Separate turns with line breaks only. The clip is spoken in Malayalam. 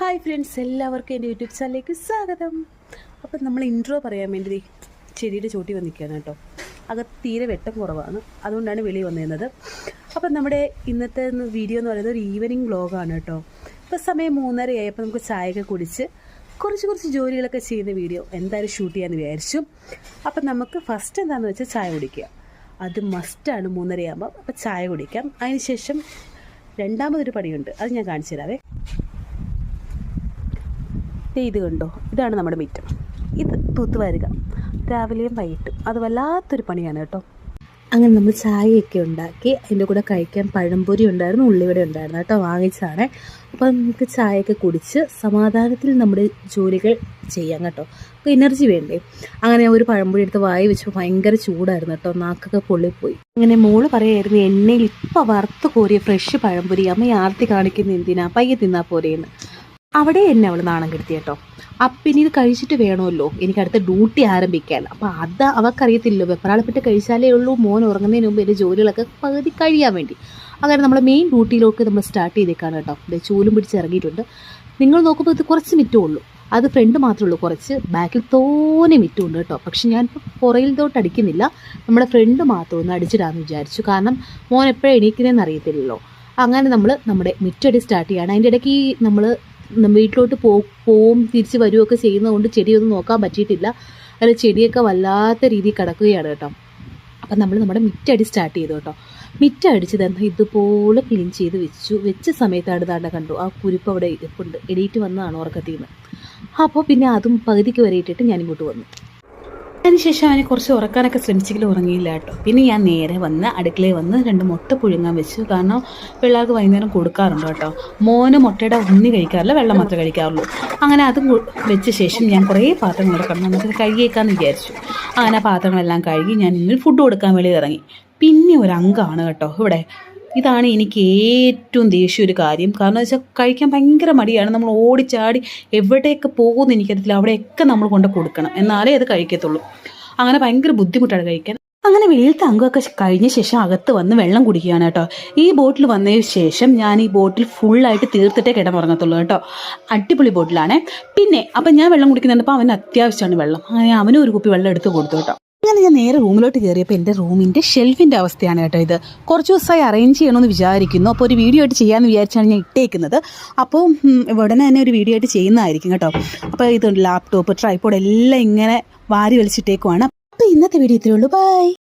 ഹായ് ഫ്രണ്ട്സ്, എല്ലാവർക്കും എൻ്റെ യൂട്യൂബ് ചാനലിലേക്ക് സ്വാഗതം. അപ്പം നമ്മൾ ഇൻട്രോ പറയാൻ വേണ്ടി ചെടിയുടെ ചോട്ടി വന്നിരിക്കുകയാണ് കേട്ടോ. അകത്ത് തീരെ വെട്ടം കുറവാണ്, അതുകൊണ്ടാണ് വെളി വന്നിരുന്നത്. അപ്പം നമ്മുടെ ഇന്നത്തെ വീഡിയോ എന്ന് പറയുന്നത് ഒരു ഈവനിങ് വ്ളോഗാണ് കേട്ടോ. ഇപ്പോൾ സമയം 3:30 ആയപ്പോൾ നമുക്ക് ചായയൊക്കെ കുടിച്ച് കുറച്ച് ജോലികളൊക്കെ ചെയ്യുന്ന വീഡിയോ എന്തായാലും ഷൂട്ട് ചെയ്യാമെന്ന് വിചാരിച്ചു. അപ്പം നമുക്ക് ഫസ്റ്റ് എന്താണെന്ന് വെച്ചാൽ ചായ കുടിക്കുക. അത് മസ്റ്റാണ് 3:30 ആകുമ്പോൾ. അപ്പോൾ ചായ കുടിക്കാം. അതിന് ശേഷം രണ്ടാമതൊരു പണിയുണ്ട്, അത് ഞാൻ കാണിച്ചു തരാവേ. ഇത് കണ്ടോ, ഇതാണ് നമ്മുടെ മിറ്റം. ഇത് തൂത്തുവാരുക രാവിലെയും വൈകിട്ടും. അത് വല്ലാത്തൊരു പണിയാണ് കേട്ടോ. അങ്ങനെ നമ്മൾ ചായയൊക്കെ ഉണ്ടാക്കി അതിൻ്റെ കൂടെ കഴിക്കാൻ പഴംപൊരി ഉണ്ടായിരുന്നു, ഉള്ളിവട ഉണ്ടായിരുന്നു കേട്ടോ, വാങ്ങിച്ചതാണ്. അപ്പോൾ നമുക്ക് ചായയൊക്കെ കുടിച്ച് സമാധാനത്തിൽ നമ്മുടെ ജോലികൾ ചെയ്യാം കേട്ടോ. അപ്പോൾ എനർജി വേണ്ടേ. അങ്ങനെ ഒരു പഴംപൊരി എടുത്ത് വായി വെച്ചപ്പോൾ ഭയങ്കര ചൂടായിരുന്നു കേട്ടോ, നാക്കൊക്കെ പൊള്ളിപ്പോയി. അങ്ങനെ മോള് പറയായിരുന്നു, എണ്ണയിൽ ഇപ്പോൾ വറുത്ത് കോരിയ ഫ്രഷ് പഴംപൊരി അമ്മ ആർത്തി കാണിക്കുന്ന എന്തിനാ, പയ്യെ തിന്നാൽ പോരേന്ന്. അവിടെ എന്നെ അവൾ നാണം കെടുത്തി കേട്ടോ. അപ്പം ഇനി ഇത് കഴിച്ചിട്ട് വേണമല്ലോ എനിക്ക് അടുത്ത ഡ്യൂട്ടി ആരംഭിക്കാൻ. അപ്പോൾ അത് അവൾക്കറിയത്തില്ലല്ലോ, വെപ്രാളപ്പെട്ട് കഴിച്ചാലേ ഉള്ളൂ മോൻ ഉറങ്ങുന്നതിന് മുമ്പ് എൻ്റെ ജോലികളൊക്കെ പകുതി കഴിയാൻ വേണ്ടി. അങ്ങനെ നമ്മൾ മെയിൻ ഡ്യൂട്ടിയിലേക്ക് നമ്മൾ സ്റ്റാർട്ട് ചെയ്തേക്കാണ് കേട്ടോ. ചൂലും പിടിച്ച് ഇറങ്ങിയിട്ടുണ്ട്. നിങ്ങൾ നോക്കുമ്പോൾ ഇത് കുറച്ച് മിറ്റമേ ഉള്ളൂ, അത് ഫ്രണ്ട് മാത്രമേ ഉള്ളൂ, കുറച്ച് ബാക്കിൽ തോനെ മിറ്റമുണ്ട് കേട്ടോ. പക്ഷെ ഞാനിപ്പോൾ പുറയിലോട്ട് അടിക്കുന്നില്ല, നമ്മുടെ ഫ്രണ്ട് മാത്രം ഒന്ന് അടിച്ചിടാമെന്ന് വിചാരിച്ചു. കാരണം മോൻ എപ്പോഴും എണീക്കുന്നതെന്ന് അറിയത്തില്ലല്ലോ. അങ്ങനെ നമ്മൾ നമ്മുടെ മിറ്റടി സ്റ്റാർട്ട് ചെയ്യാണ്. അതിൻ്റെ ഇടയ്ക്ക് നമ്മൾ വീട്ടിലോട്ട് പോവും തിരിച്ച് വരുമൊക്കെ ചെയ്യുന്നതുകൊണ്ട് ചെടിയൊന്നും നോക്കാൻ പറ്റിയിട്ടില്ല. അതിൽ ചെടിയൊക്കെ വല്ലാത്ത രീതിയിൽ കിടക്കുകയാണ് കേട്ടോ. അപ്പം നമ്മൾ നമ്മുടെ മിറ്റടി സ്റ്റാർട്ട് ചെയ്തു കേട്ടോ. മിറ്റടിച്ച് തന്നെ ഇതുപോലെ ക്ലീൻ ചെയ്ത് വെച്ച സമയത്താണ് താണ്ട കണ്ടു ആ കുരിപ്പ് അവിടെ ഇരിപ്പുണ്ട്. എണീറ്റ് വന്നതാണ് ഉറക്കത്തിൽ നിന്ന്. അപ്പോൾ പിന്നെ അതും പകുതിക്ക് വരെ ഇട്ടിട്ട് ഞാനിങ്ങോട്ട് വന്നു. അതിനുശേഷം അവനെ കുറച്ച് ഉറക്കാനൊക്കെ ശ്രമിച്ചെങ്കിലും ഉറങ്ങിയില്ല കേട്ടോ. പിന്നെ ഞാൻ നേരെ വന്ന് അടുക്കളയിൽ വന്ന് 2 മുട്ട പുഴുങ്ങാൻ വെച്ചു. കാരണം പിള്ളേർക്ക് വൈകുന്നേരം കൊടുക്കാറുണ്ട് കേട്ടോ. മോന് മുട്ടയുടെ ഉണ്ണി കഴിക്കാറില്ല, വെള്ളം മാത്രമേ കഴിക്കാറുള്ളൂ. അങ്ങനെ അത് വെച്ച ശേഷം ഞാൻ കുറേ പാത്രങ്ങൾ കിടക്കണം, നമുക്ക് കഴുകിയേക്കാമെന്ന് വിചാരിച്ചു. അങ്ങനെ ആ പാത്രങ്ങളെല്ലാം കഴുകി ഞാൻ ഇന്ന് ഫുഡ് കൊടുക്കാൻ വേണ്ടി ഇറങ്ങി. പിന്നെ ഒരു അംഗമാണ് കേട്ടോ ഇവിടെ. ഇതാണ് എനിക്ക് ഏറ്റവും ദേഷ്യം ഒരു കാര്യം. കാരണം എന്ന് വെച്ചാൽ കഴിക്കാൻ ഭയങ്കര മടിയാണ്. നമ്മൾ ഓടിച്ചാടി എവിടെയൊക്കെ പോകുമെന്ന് എനിക്കറിയത്തില്ല, അവിടെയൊക്കെ നമ്മൾ കൊണ്ട് കൊടുക്കണം, എന്നാലേ അത് കഴിക്കത്തുള്ളൂ. അങ്ങനെ ഭയങ്കര ബുദ്ധിമുട്ടാണ് കഴിക്കാൻ. അങ്ങനെ വെളിയിലത്തെ അംഗമൊക്കെ കഴിഞ്ഞ ശേഷം അകത്ത് വന്ന് വെള്ളം കുടിക്കുകയാണ് കേട്ടോ. ഈ ബോട്ടിൽ വന്നതിന് ശേഷം ഞാൻ ഈ ബോട്ടിൽ ഫുള്ളായിട്ട് തീർത്തിട്ടേ കിടന്നുറങ്ങത്തുള്ളൂ കേട്ടോ. അടിപൊളി ബോട്ടിലാണേ. പിന്നെ അപ്പം ഞാൻ വെള്ളം കുടിക്കുന്നുണ്ടപ്പോൾ അവന് അത്യാവശ്യമാണ് വെള്ളം. അങ്ങനെ അവനും ഒരു കുപ്പി വെള്ളം എടുത്ത് കൊടുത്തു കേട്ടോ. അങ്ങനെ ഞാൻ നേരെ റൂമിലോട്ട് കയറിയപ്പോൾ എൻ്റെ റൂമിൻ്റെ ഷെൽഫിൻ്റെ അവസ്ഥയാണ് കേട്ടോ ഇത്. കുറച്ച് ദിവസമായി അറേഞ്ച് ചെയ്യണമെന്ന് വിചാരിക്കുന്നു. അപ്പോൾ ഒരു വീഡിയോ ആയിട്ട് ചെയ്യാമെന്ന് വിചാരിച്ചാണ് ഞാൻ ഇട്ടേക്കുന്നത്. അപ്പോൾ ഉടനെ തന്നെ ഒരു വീഡിയോ ആയിട്ട് ചെയ്യുന്നതായിരിക്കും കേട്ടോ. അപ്പോൾ ഇതുണ്ട് ലാപ്ടോപ്പ്, ട്രൈപോഡ് എല്ലാം ഇങ്ങനെ വാരി വലിച്ചിട്ടേക്കുവാണ്. അപ്പോൾ ഇന്നത്തെ വീഡിയോ ഇത്രയേ ഉള്ളൂ. ബൈ.